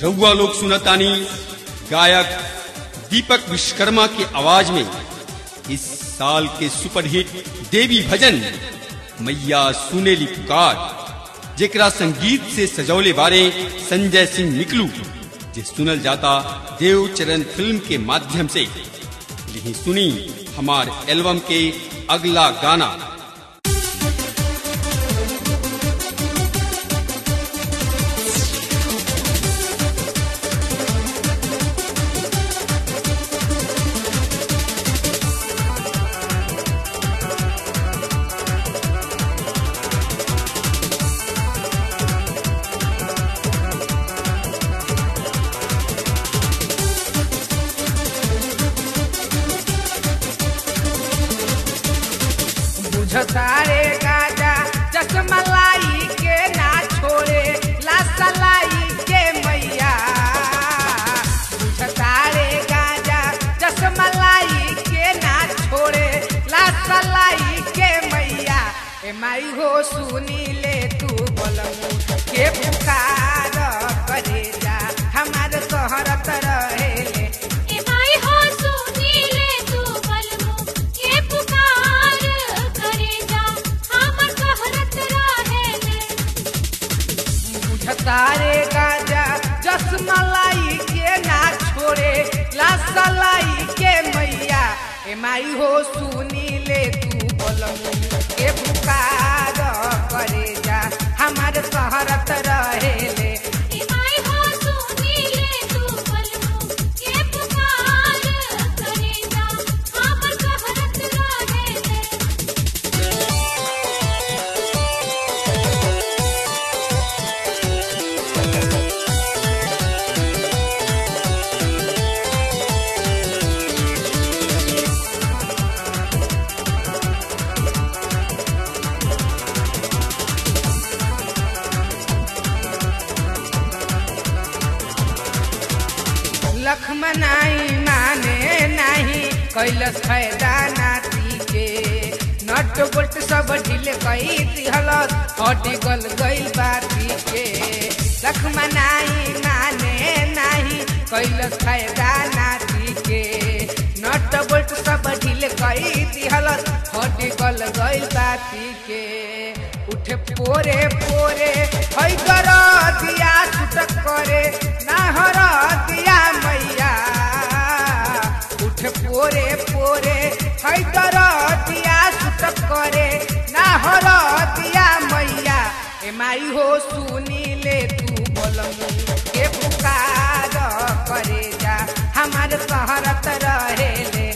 रउआ लोग सुनतानी गायक दीपक विश्वकर्मा की आवाज में इस साल के सुपरहिट देवी भजन मैया सुनेली पुकार, जेकरा संगीत से सजौले बारे संजय सिंह निकलू, जे सुनल जाता देवचरण फिल्म के माध्यम से। लिही सुनी हमार एल्बम के अगला गाना। सारे गाजा चश्मा लाई के ना छोड़े लाशा लाई के मैया। सारे गाजा चश्मा लाई के ना छोड़े लाशा लाई के मैया। ए माई हो सुनी ले तू बोलमु के पुकार करे जा हमारे शहरत रहे ले। सारे गाजा चश्मा लाई के ना छोड़े लाशा लाई के मैया। ए माई हो सुनी ले तू बोलमु के पुकार करे जा हमारे शहरत रहे ले। लक्ष्मणाई माने नहीं कैलस फायदा नाती के। नट बोल्ट सब ढील कई दिहलस हटी गल गई बाती के। लक्ष्मणाई माने नहीं कैलस फायदा नाती के। नट बोल्ट सब ढील कई दिहलस हटी गल गई बाती के। उठे पोरे पोरे हई कर दिया छुटक करे ना हर दिया मैया। उठे पोरे पोरे हई कर दिया छुटक करे ना हर दिया मैया। ए माई हो सुनी ले तू बोलमु के पुकार करे जा हमारे शहरत रहे ले।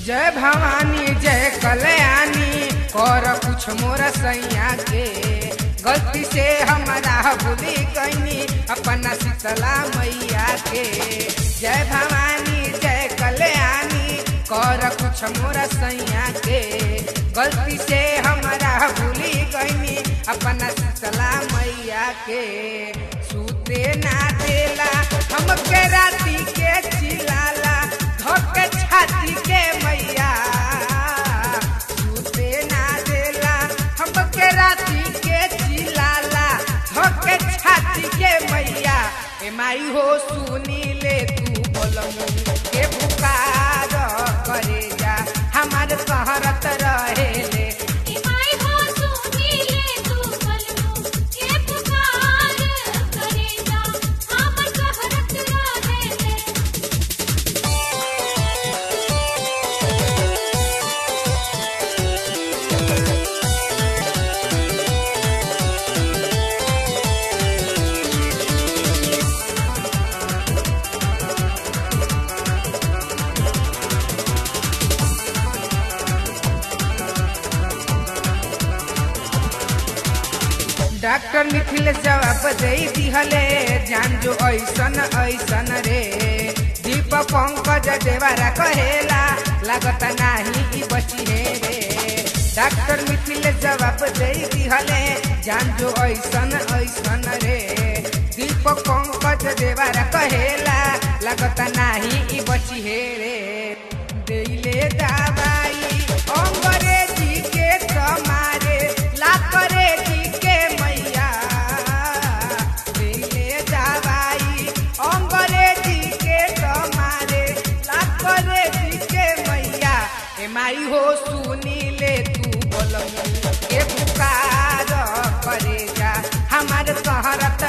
जय भवानी जय कल्याणी कर कुछ मोर सैया के। गलती से हमारा भूली गईनी अपना शीतला मैया के। जय भवानी जय कल्याणी कर कुछ मोर सैया के। गलती से हमारा भूली गईनी अपना शीतला मैया के। सूते ना देला हमके राती के चिलाला धोके छाती के मैया। सूते ना देला हमके राती के चिलाला धोके छाती के मैया। ए माई हो सुनी ले तू बोलमु के पुकार करे जा हमारे शहरत रहे ले। डॉक्टर मिथिल जवाब दे दिहले जान जो ऐसन ऐसन रे दीपक पंकज देवारा कहेला लागत नाही ई बची है रे डॉक्टर मिथिल जवाब दे दिहले जान जो ऐसन ऐसन रे दीपक पंकज देवारा कहेला लागत नाही ई बची है रे देले दवाई अंग्रेजी के तुम्हारे ला करे जी के मैया देले दवाई अंग्रेजी के तुम्हारे ला करे जी के मैया ए माई हो सुनी ले तू बोल के पुकार करे जा हमारे कहरत